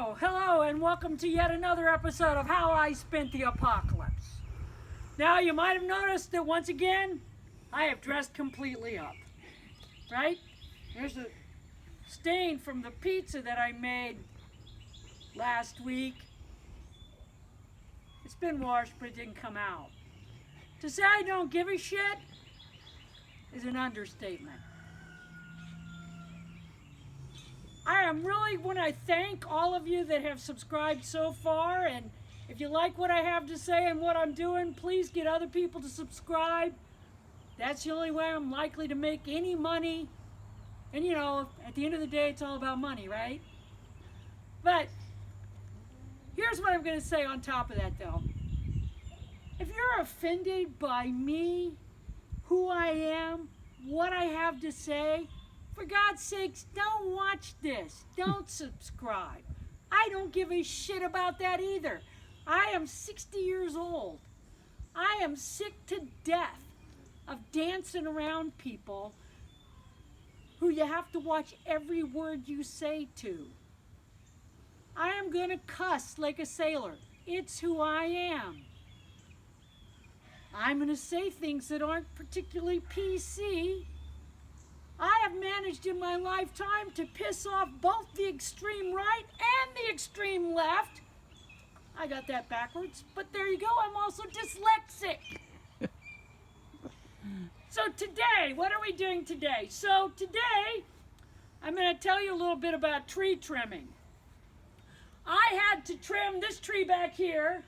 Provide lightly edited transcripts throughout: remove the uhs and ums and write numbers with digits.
Hello, and welcome to yet another episode of How I Spent the Apocalypse. Now, you might have noticed that once again, I have dressed completely up, right? There's a stain from the pizza that I made last week. It's been washed, but it didn't come out. To say I don't give a shit is an understatement. I want to thank all of you that have subscribed so far, and if you like what I have to say and what I'm doing, please get other people to subscribe. That's the only way I'm likely to make any money. And you know, at the end of the day, it's all about money, right? But here's what I'm going to say on top of that, though. If you're offended by me, who I am, what I have to say, for God's sakes, don't watch this. Don't subscribe. I don't give a shit about that either. I am 60 years old. I am sick to death of dancing around people who you have to watch every word you say to. I am going to cuss like a sailor. It's who I am. I'm going to say things that aren't particularly PC. I have managed in my lifetime to piss off both the extreme right and the extreme left. I got that backwards, but there you go. I'm also dyslexic. So today, what are we doing today? So today, I'm going to tell you a little bit about tree trimming. I had to trim this tree back here.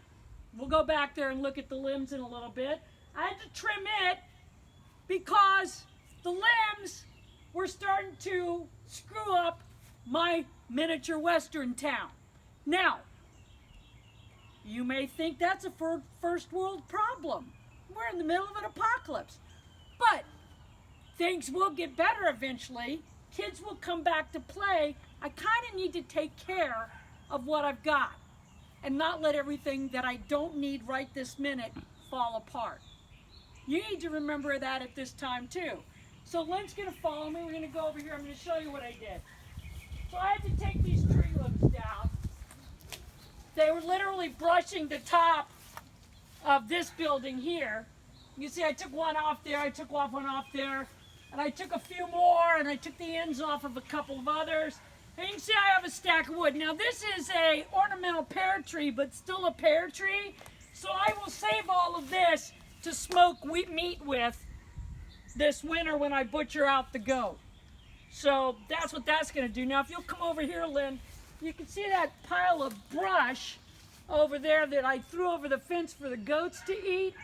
We'll go back there and look at the limbs in a little bit. I had to trim it because the limbs were starting to screw up my miniature western town. Now, you may think that's a first world problem. We're in the middle of an apocalypse. But things will get better eventually. Kids will come back to play. I kind of need to take care of what I've got and not let everything that I don't need right this minute fall apart. You need to remember that at this time too. So Lynn's going to follow me. We're going to go over here. I'm going to show you what I did. So I had to take these tree limbs down. They were literally brushing the top of this building here. You see I took one off there, I took one off there, and I took a few more, and I took the ends off of a couple of others. And you can see I have a stack of wood. Now this is a ornamental pear tree, but still a pear tree. So I will save all of this to smoke meat with this winter when I butcher out the goat. So that's what that's going to do. Now if you'll come over here, Lynn, you can see that pile of brush over there that I threw over the fence for the goats to eat.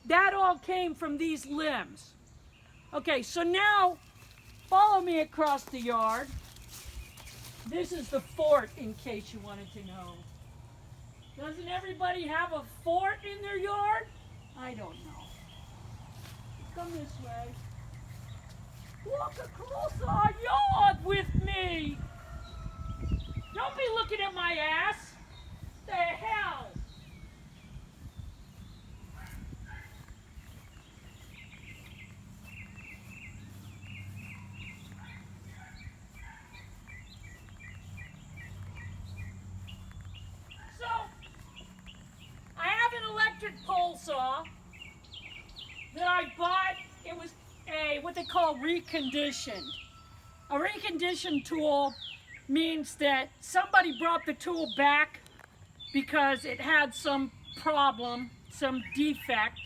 That all came from these limbs. Okay, so now follow me across the yard. This is the fort, in case you wanted to know. Doesn't everybody have a fort in their yard? I don't know. Come this way. Walk across our yard with me. Don't be looking at my ass. The hell? So, I have an electric pole saw that I bought. It was what they call reconditioned. A reconditioned tool means that somebody brought the tool back because it had some problem, some defect,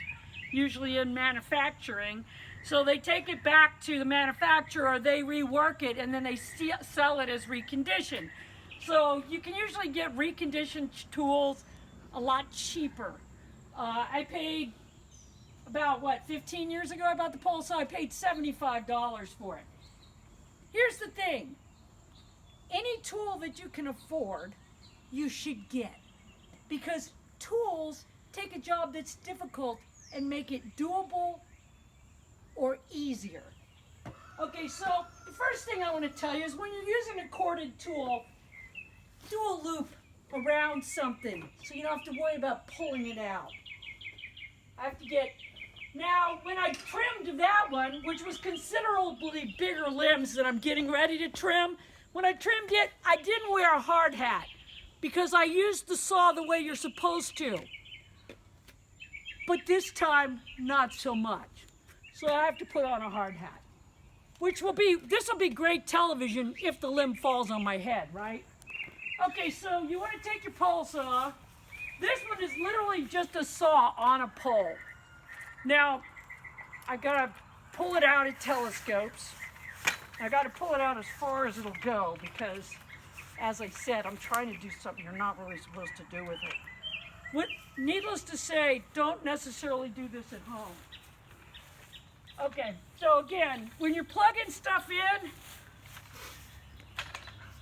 usually in manufacturing. So they take it back to the manufacturer, they rework it, and then they sell it as reconditioned. So you can usually get reconditioned tools a lot cheaper. I paid about, 15 years ago I bought the pole saw, I paid $75 for it. Here's the thing. Any tool that you can afford, you should get. Because tools take a job that's difficult and make it doable or easier. Okay, so the first thing I want to tell you is when you're using a corded tool, do a loop around something so you don't have to worry about pulling it out. I have to get... Now, when I trimmed that one, which was considerably bigger limbs than I'm getting ready to trim, when I trimmed it, I didn't wear a hard hat. because I used the saw the way you're supposed to. But this time, not so much. So I have to put on a hard hat. This will be great television if the limb falls on my head, right? Okay, so you want to take your pole saw. This one is literally just a saw on a pole. Now, I gotta pull it out, it telescopes. I gotta pull it out as far as it'll go because, as I said, I'm trying to do something you're not really supposed to do with it. Needless to say, don't necessarily do this at home. Okay, so again, when you're plugging stuff in,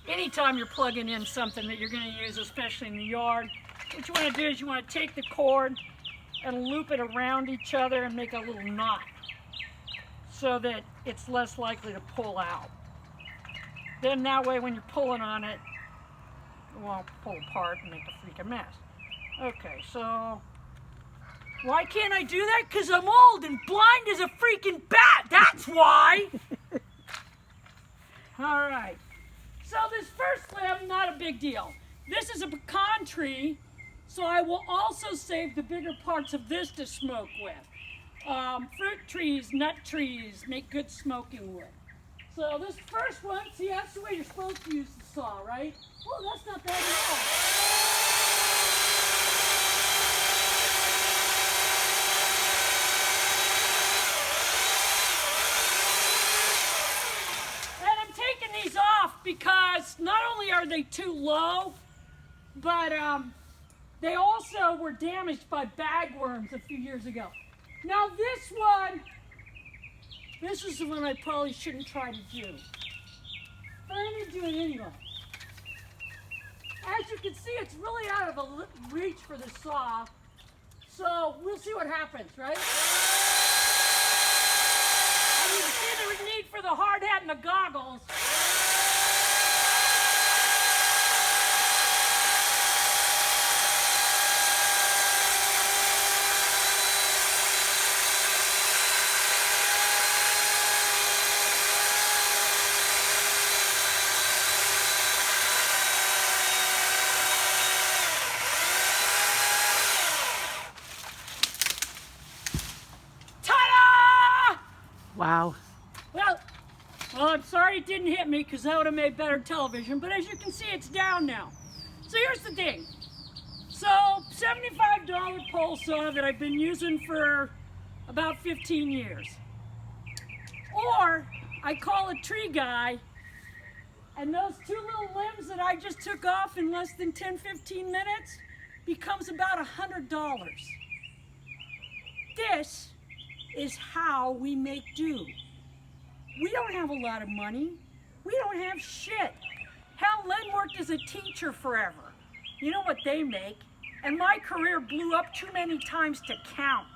anytime you're plugging in something that you're going to use, especially in the yard, what you want to do is you want to take the cord and loop it around each other and make a little knot so that it's less likely to pull out. Then that way when you're pulling on it, it won't pull apart and make a freaking mess. Okay, so why can't I do that? Because I'm old and blind as a freaking bat. That's why. All right. So this first limb, not a big deal. This is a pecan tree, so I will also save the bigger parts of this to smoke with. Fruit trees, nut trees, make good smoking wood. So this first one, see, that's the way you're supposed to use the saw, right? Oh, that's not bad at all. Because not only are they too low, but they also were damaged by bagworms a few years ago. Now this is the one I probably shouldn't try to do. But I'm going to do it anyway. As you can see, it's really out of reach for the saw. So we'll see what happens, right? And you can see the need for the hard hat and the goggles. Wow. Well, I'm sorry it didn't hit me because that would have made better television, but as you can see, it's down now. So here's the thing. So, $75 pole saw that I've been using for about 15 years. Or I call a tree guy, and those two little limbs that I just took off in less than 10-15 minutes becomes about $100. This is how we make do. We don't have a lot of money. We don't have shit. Hell, Len worked as a teacher forever. You know what they make? And my career blew up too many times to count.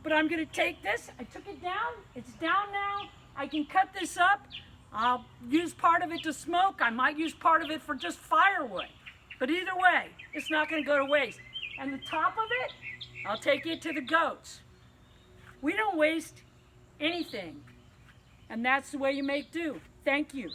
But I'm gonna take this, I took it down, it's down now. I can cut this up. I'll use part of it to smoke. I might use part of it for just firewood. But either way, it's not gonna go to waste. And the top of it, I'll take it to the goats. We don't waste anything. And that's the way you make do. Thank you.